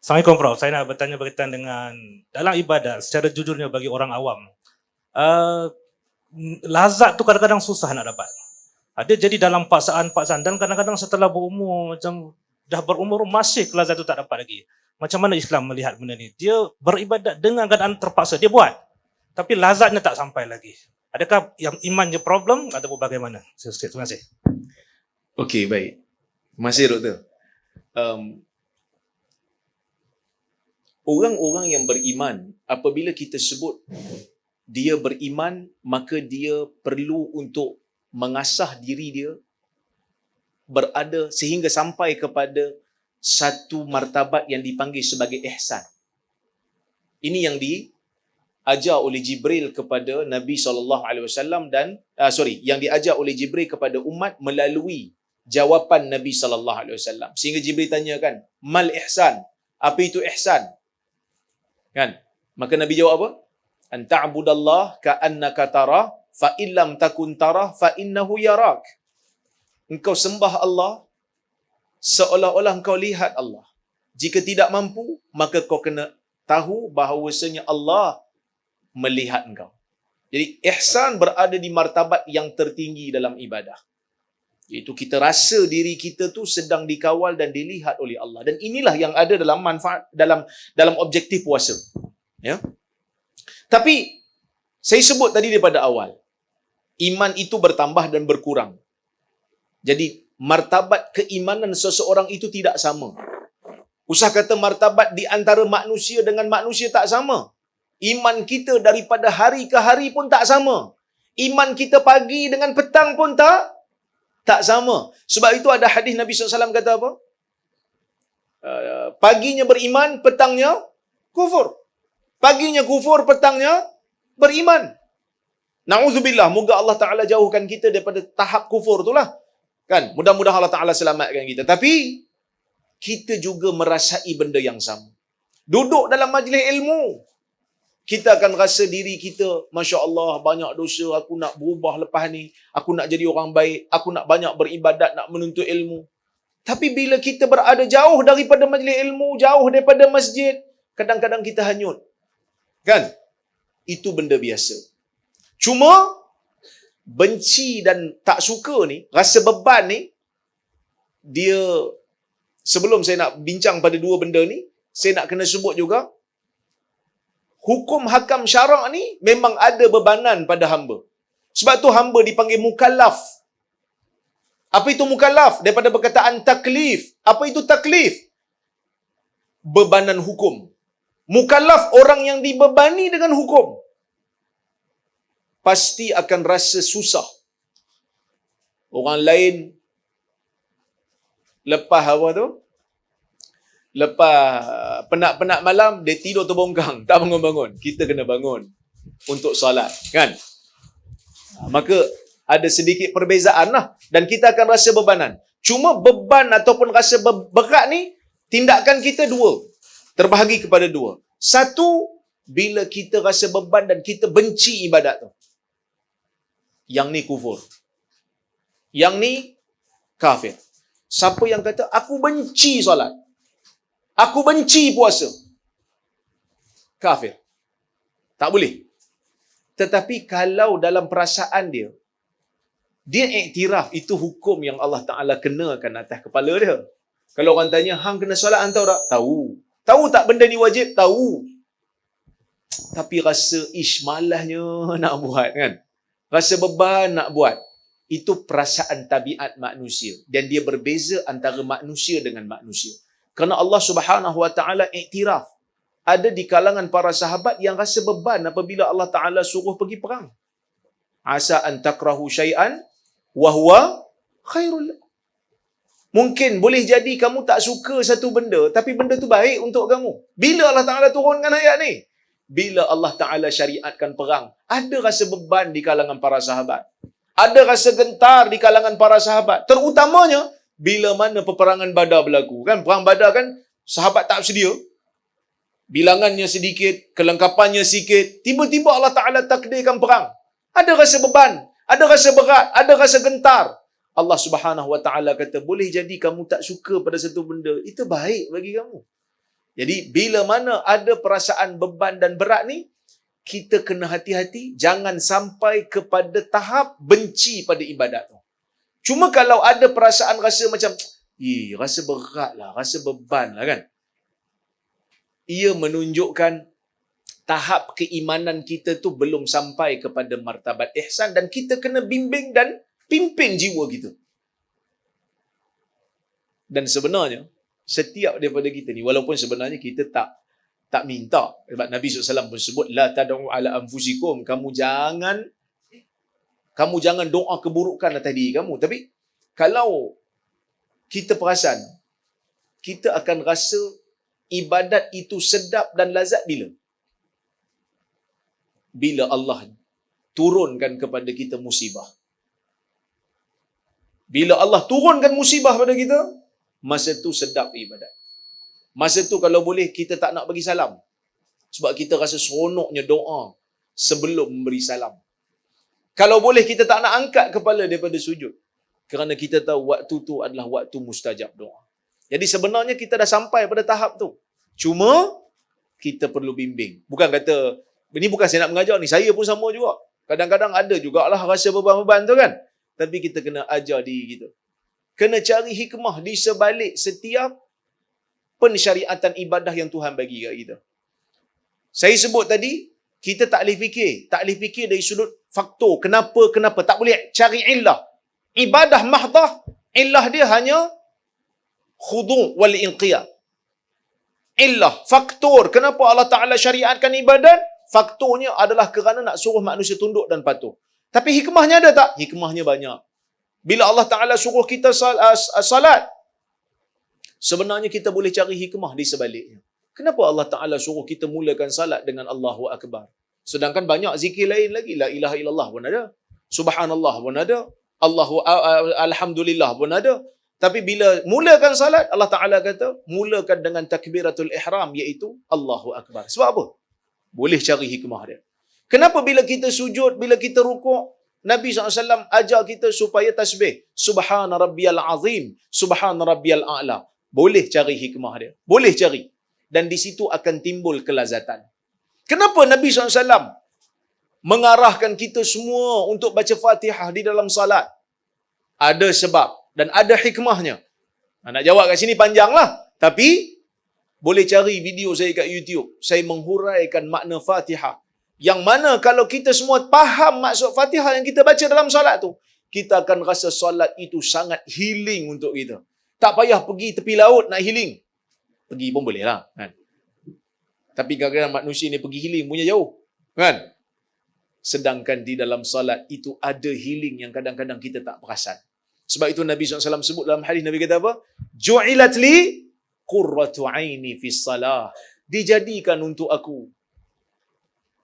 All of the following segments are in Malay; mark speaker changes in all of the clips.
Speaker 1: Assalamualaikum Prof. Saya nak bertanya berkaitan dengan dalam ibadat secara jujurnya bagi orang awam. Uh, Lazat tu kadang-kadang susah nak dapat. Dia jadi dalam paksaan-paksaan dan kadang-kadang setelah berumur macam dah berumur masih lazat tu tak dapat lagi. Macam mana Islam melihat benda ni? Dia beribadat dengan keadaan terpaksa dia buat. Tapi lazatnya tak sampai lagi. Adakah yang imannya problem ataupun bagaimana? Terima kasih.
Speaker 2: Okey, baik. Terima kasih Doktor. Orang-orang yang beriman, apabila kita sebut dia beriman, maka dia perlu untuk mengasah diri dia berada sehingga sampai kepada satu martabat yang dipanggil sebagai ihsan. Ini yang diajar oleh Jibril kepada Nabi SAW dan yang diajar oleh Jibril kepada umat melalui jawapan Nabi SAW. Sehingga Jibril tanyakan, mal ihsan? Apa itu ihsan? Kan? Maka Nabi jawab apa? An ta'budallah ka'annaka tarah fa illam takun tarah fa innahu yarak. Engkau sembah Allah seolah-olah engkau lihat Allah. Jika tidak mampu, maka kau kena tahu bahawasanya Allah melihat engkau. Jadi ihsan berada di martabat yang tertinggi dalam ibadah. Iaitu kita rasa diri kita tu sedang dikawal dan dilihat oleh Allah. Dan inilah yang ada dalam manfaat dalam objektif puasa. Ya. Tapi saya sebut tadi daripada awal, iman itu bertambah dan berkurang. Jadi martabat keimanan seseorang itu tidak sama. Usah kata martabat di antara manusia dengan manusia tak sama. Iman kita daripada hari ke hari pun tak sama. Iman kita pagi dengan petang pun tak sama. Sebab itu ada hadis Nabi SAW kata apa? Paginya beriman, petangnya kufur. Paginya kufur, petangnya beriman. Na'udzubillah, moga Allah Ta'ala jauhkan kita daripada tahap kufur itulah. Kan? Mudah-mudahan Allah Ta'ala selamatkan kita. Tapi, kita juga merasai benda yang sama. Duduk dalam majlis ilmu, kita akan rasa diri kita, Masya Allah, banyak dosa, aku nak berubah lepas ni, aku nak jadi orang baik, aku nak banyak beribadat, nak menuntut ilmu. Tapi bila kita berada jauh daripada majlis ilmu, jauh daripada masjid, kadang-kadang kita hanyut. Kan? Itu benda biasa. Cuma, benci dan tak suka ni, rasa beban ni, dia, sebelum saya nak bincang pada dua benda ni, saya nak kena sebut juga, hukum hakam syarak ni memang ada bebanan pada hamba. Sebab tu hamba dipanggil mukallaf. Apa itu mukallaf? Daripada perkataan taklif. Apa itu taklif? Bebanan hukum. Mukallaf orang yang dibebani dengan hukum. Pasti akan rasa susah. Orang lain lepas apa tu? Lepas penat-penat malam, dia tidur terbongkang, tak bangun-bangun. Kita kena bangun untuk solat, kan? Maka ada sedikit perbezaan lah. Dan kita akan rasa bebanan. Cuma beban ataupun rasa berat ni, tindakan kita dua. Terbahagi kepada dua. Satu, bila kita rasa beban dan kita benci ibadat tu. Yang ni kufur. Yang ni kafir. Siapa yang kata, aku benci solat, aku benci puasa, kafir. Tak boleh. Tetapi kalau dalam perasaan dia, dia iktiraf itu hukum yang Allah Ta'ala kenakan atas kepala dia. Kalau orang tanya, hang kena solat hang tahu tak? Tahu. Tahu tak benda ni wajib? Tahu. Tapi rasa malahnya nak buat, kan? Rasa beban nak buat. Itu perasaan tabiat manusia. Dan dia berbeza antara manusia dengan manusia. Kerana Allah Subhanahu Wa Ta'ala iktiraf. Ada di kalangan para sahabat yang rasa beban apabila Allah Ta'ala suruh pergi perang. Asa an takrahu syai'an wa huwa khairul. Mungkin boleh jadi kamu tak suka satu benda, tapi benda tu baik untuk kamu. Bila Allah Ta'ala turunkan ayat ni? Bila Allah Ta'ala syariatkan perang. Ada rasa beban di kalangan para sahabat. Ada rasa gentar di kalangan para sahabat. Terutamanya, bila mana peperangan Badar berlaku. Kan? Perang Badar kan, sahabat tak bersedia. Bilangannya sedikit, kelengkapannya sikit. Tiba-tiba Allah Ta'ala takdirkan perang. Ada rasa beban, ada rasa berat, ada rasa gentar. Allah Subhanahu Wa Ta'ala kata, boleh jadi kamu tak suka pada satu benda. Itu baik bagi kamu. Jadi bila mana ada perasaan beban dan berat ni, kita kena hati-hati, jangan sampai kepada tahap benci pada ibadat tu. Cuma kalau ada perasaan rasa macam, rasa berat lah, rasa beban lah kan. Ia menunjukkan tahap keimanan kita tu belum sampai kepada martabat ihsan dan kita kena bimbing dan pimpin jiwa kita. Dan sebenarnya, setiap daripada kita ni, walaupun sebenarnya kita tak minta. Sebab Nabi SAW pun sebut, la tad'u ala anfusikum, kamu jangan doa keburukan atas diri kamu. Tapi kalau kita perasan, kita akan rasa ibadat itu sedap dan lazat bila Allah turunkan kepada kita musibah. Bila Allah turunkan musibah pada kita, masa tu sedap ibadat. Masa tu kalau boleh kita tak nak bagi salam. Sebab kita rasa seronoknya doa sebelum memberi salam. Kalau boleh kita tak nak angkat kepala daripada sujud. Kerana kita tahu waktu tu adalah waktu mustajab doa. Jadi sebenarnya kita dah sampai pada tahap tu. Cuma kita perlu bimbing. Bukan kata, ini bukan saya nak mengajar ni, saya pun sama juga. Kadang-kadang ada jugalah rasa beban-beban tu kan. Tapi kita kena ajar diri kita. Kena cari hikmah di sebalik setiap pensyariatan ibadah yang Tuhan bagi kat kita. Saya sebut tadi, kita tak boleh fikir. Tak boleh fikir dari sudut faktor. Kenapa. Tak boleh cari illah. Ibadah mahdah, illah dia hanya khudu' wal inqiyad. Illah, faktor. Kenapa Allah Ta'ala syariatkan ibadat? Faktornya adalah kerana nak suruh manusia tunduk dan patuh. Tapi hikmahnya ada tak? Hikmahnya banyak. Bila Allah Ta'ala suruh kita salat, sebenarnya kita boleh cari hikmah di sebaliknya. Kenapa Allah Ta'ala suruh kita mulakan salat dengan Allahu Akbar? Sedangkan banyak zikir lain lagi. La ilaha illallah pun ada. Subhanallah pun ada. Alhamdulillah pun ada. Tapi bila mulakan salat, Allah Ta'ala kata, mulakan dengan takbiratul ihram, iaitu Allahu Akbar. Sebab apa? Boleh cari hikmah dia. Kenapa bila kita sujud, bila kita rukuk, Nabi SAW ajar kita supaya tasbih. Subhana rabbiyal azim, subhana rabbiyal a'la. Boleh cari hikmah dia. Boleh cari. Dan di situ akan timbul kelazatan. Kenapa Nabi SAW mengarahkan kita semua untuk baca Fatihah di dalam salat? Ada sebab dan ada hikmahnya. Nak jawab kat sini panjanglah. Tapi, boleh cari video saya kat YouTube. Saya menghuraikan makna Fatihah. Yang mana kalau kita semua faham maksud Fatihah yang kita baca dalam solat tu, kita akan rasa solat itu sangat healing untuk kita. Tak payah pergi tepi laut nak healing. Pergi pun boleh lah. Kan? Tapi kadang-kadang manusia ni pergi healing punya jauh. Kan? Sedangkan di dalam solat itu ada healing yang kadang-kadang kita tak perasan. Sebab itu Nabi SAW sebut dalam hadis, Nabi kata apa? Ju'ilat li qurratu aini fi salah. Dijadikan untuk aku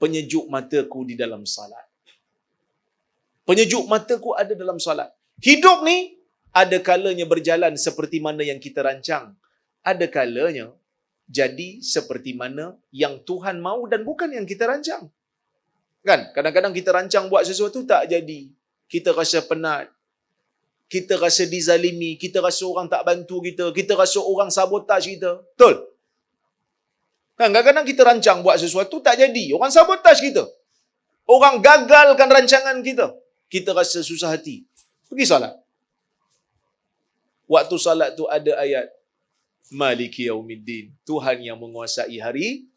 Speaker 2: penyejuk mataku di dalam salat. Penyejuk mataku ada dalam salat. Hidup ni ada kalanya berjalan seperti mana yang kita rancang. Ada kalanya jadi seperti mana yang Tuhan mahu dan bukan yang kita rancang. Kan? Kadang-kadang kita rancang buat sesuatu tak jadi. Kita rasa penat. Kita rasa dizalimi. Kita rasa orang tak bantu kita. Kita rasa orang sabotaj kita. Betul? Kan? Kadang-kadang kita rancang buat sesuatu tak jadi. Orang sabotaj kita. Orang gagalkan rancangan kita. Kita rasa susah hati. Pergi salat. Waktu salat tu ada ayat Maliki Yaumiddin. Tuhan yang menguasai hari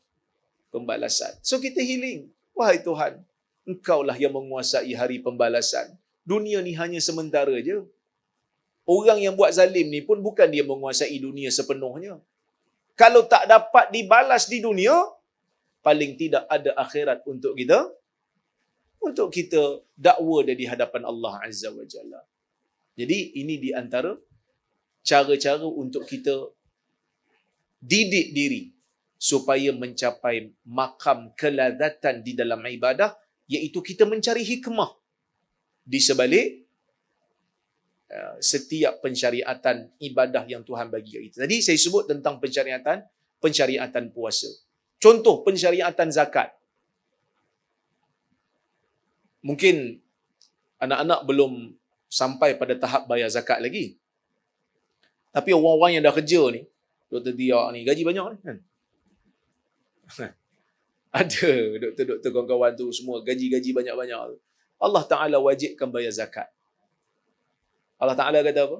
Speaker 2: pembalasan. So kita healing. Wahai Tuhan, Engkaulah yang menguasai hari pembalasan. Dunia ni hanya sementara je. Orang yang buat zalim ni pun bukan dia menguasai dunia sepenuhnya. Kalau tak dapat dibalas di dunia, paling tidak ada akhirat untuk kita. Untuk kita dakwa dia di hadapan Allah Azza wa Jalla. Jadi ini di antara cara-cara untuk kita didik diri supaya mencapai makam kelazatan di dalam ibadah, iaitu kita mencari hikmah di sebalik setiap pensyariatan ibadah yang Tuhan bagi kat kita. Tadi saya sebut tentang pensyariatan puasa. Contoh pensyariatan zakat. Mungkin anak-anak belum sampai pada tahap bayar zakat lagi. Tapi orang-orang yang dah kerja ni, Dr. Dia ni, gaji banyak ni kan. Ada doktor-doktor kawan-kawan tu semua gaji-gaji banyak-banyak tu. Allah Ta'ala wajibkan bayar zakat. Allah Ta'ala kata apa?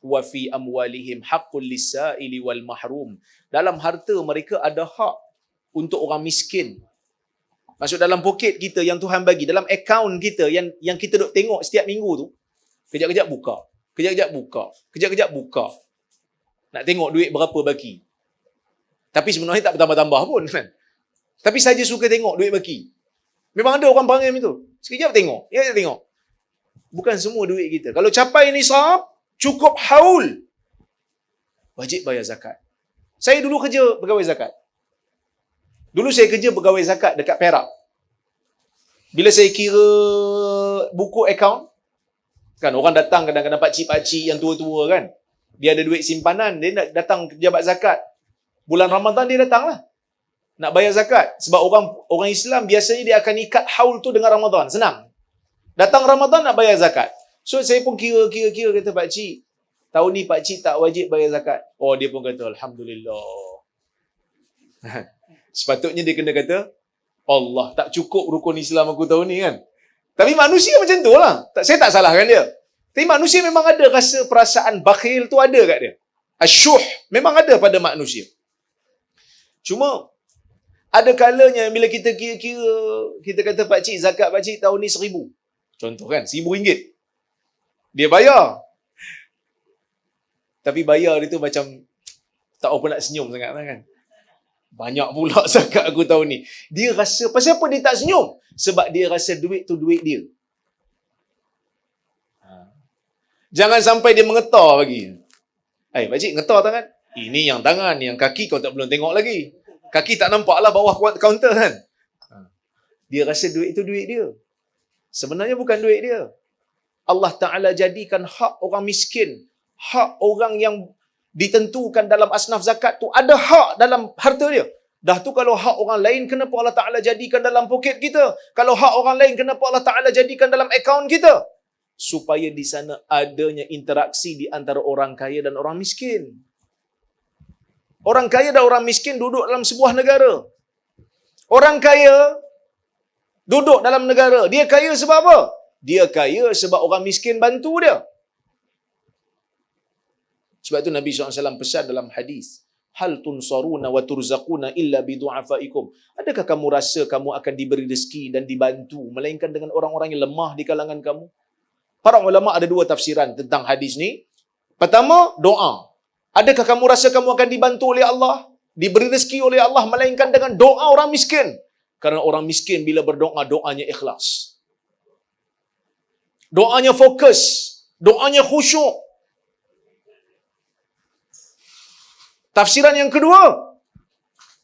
Speaker 2: Wa fi amwalihim haqqul lis-sa'ili wal mahrum. Dalam harta mereka ada hak untuk orang miskin. Maksud dalam poket kita yang Tuhan bagi, dalam akaun kita yang kita duk tengok setiap minggu tu, kejap-kejap buka, kejap-kejap buka, kejap-kejap buka. Nak tengok duit berapa baki. Tapi sebenarnya tak bertambah-tambah pun kan. Tapi saja suka tengok duit baki. Memang ada orang perangai macam tu. Sekejap tengok, ya tengok. Bukan semua duit kita. Kalau capai nisab, cukup haul, wajib bayar zakat. Saya dulu kerja pegawai zakat. Dulu saya kerja pegawai zakat dekat Perak. Bila saya kira buku akaun, kan orang datang kadang-kadang pakcik-pakcik yang tua-tua kan. Dia ada duit simpanan, dia nak datang pejabat zakat. Bulan Ramadan dia datang lah. Nak bayar zakat. Sebab orang Islam biasanya dia akan ikat haul tu dengan Ramadan. Senang. Datang Ramadan nak bayar zakat. So saya pun kira kata pakcik, tahun ni pakcik tak wajib bayar zakat. Oh dia pun kata Alhamdulillah. Sepatutnya dia kena kata Allah tak cukup rukun Islam aku tahun ni kan. Tapi manusia macam tu lah. Saya tak salahkan dia. Tapi manusia memang ada rasa perasaan bakhil tu ada kat dia. Asyuh memang ada pada manusia. Cuma ada kalanya bila kita kira-kira, kita kata pakcik zakat pakcik tahun ni 1,000. Contoh kan, RM1,000. Dia bayar. Tapi bayar dia tu macam tak apa nak senyum sangat lah kan. Banyak pula zakat aku tahun ni. Dia rasa, pasal apa dia tak senyum? Sebab dia rasa duit tu duit dia. Jangan sampai dia mengetar lagi. Pakcik ngetar tangan. Ini yang tangan, yang kaki kau tak belum tengok lagi. Kaki tak nampak lah bawah kaunter kan. Dia rasa duit itu duit dia. Sebenarnya bukan duit dia. Allah Ta'ala jadikan hak orang miskin, hak orang yang ditentukan dalam asnaf zakat tu, ada hak dalam harta dia. Dah tu kalau hak orang lain, kenapa Allah Ta'ala jadikan dalam poket kita? Kalau hak orang lain, kenapa Allah Ta'ala jadikan dalam akaun kita? Supaya di sana adanya interaksi di antara orang kaya dan orang miskin. Orang kaya dan orang miskin duduk dalam sebuah negara. Orang kaya duduk dalam negara. Dia kaya sebab apa? Dia kaya sebab orang miskin bantu dia. Sebab itu Nabi SAW pesan dalam hadis, hal tunsaruna wa turzaquna illa bidu'afaikum. Adakah kamu rasa kamu akan diberi rezeki dan dibantu melainkan dengan orang-orang yang lemah di kalangan kamu? Para ulama ada dua tafsiran tentang hadis ni. Pertama, doa. Adakah kamu rasa kamu akan dibantu oleh Allah, diberi rezeki oleh Allah melainkan dengan doa orang miskin? Karena orang miskin bila berdoa, doanya ikhlas. Doanya fokus. Doanya khusyuk. Tafsiran yang kedua,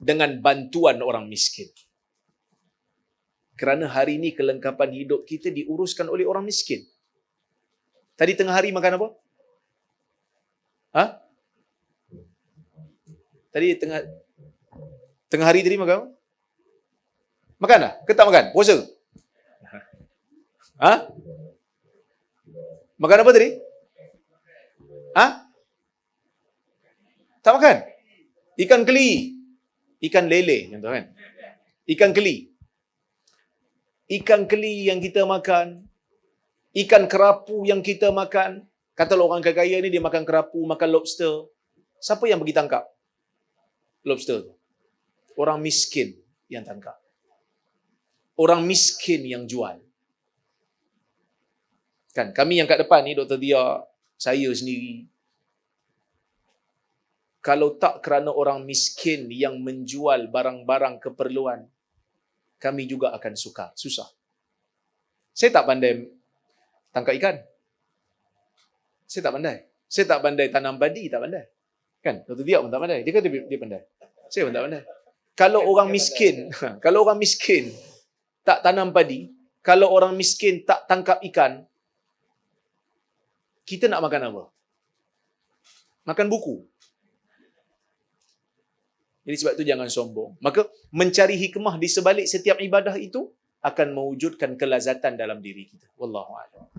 Speaker 2: dengan bantuan orang miskin. Kerana hari ini kelengkapan hidup kita diuruskan oleh orang miskin. Tadi tengah hari makan apa? Tadi tengah hari tadi makan apa? Makan dah? Ke tak makan? Puasa? Makan apa tadi? Tak makan? Ikan keli. Ikan lele. Contoh kan? Ikan keli. Ikan keli yang kita makan. Ikan kerapu yang kita makan. Katalah orang kaya ni dia makan kerapu, makan lobster. Siapa yang pergi tangkap lobster tu? Orang miskin yang tangkap. Orang miskin yang jual. Kan, kami yang kat depan ni, Dr. Dia, saya sendiri, kalau tak kerana orang miskin yang menjual barang-barang keperluan, kami juga akan susah. Saya tak pandai tangkap ikan. Saya tak pandai. Saya tak pandai tanam padi, tak pandai. Kan, Dr. Dia pun tak pandai. Dia kata dia pandai. Saya pun tak pandai. Kalau orang miskin tak tanam padi, kalau orang miskin tak tangkap ikan, kita nak makan apa? Makan buku. Jadi sebab itu jangan sombong. Maka mencari hikmah di sebalik setiap ibadah itu akan mewujudkan kelazatan dalam diri kita. Wallahu a'lam.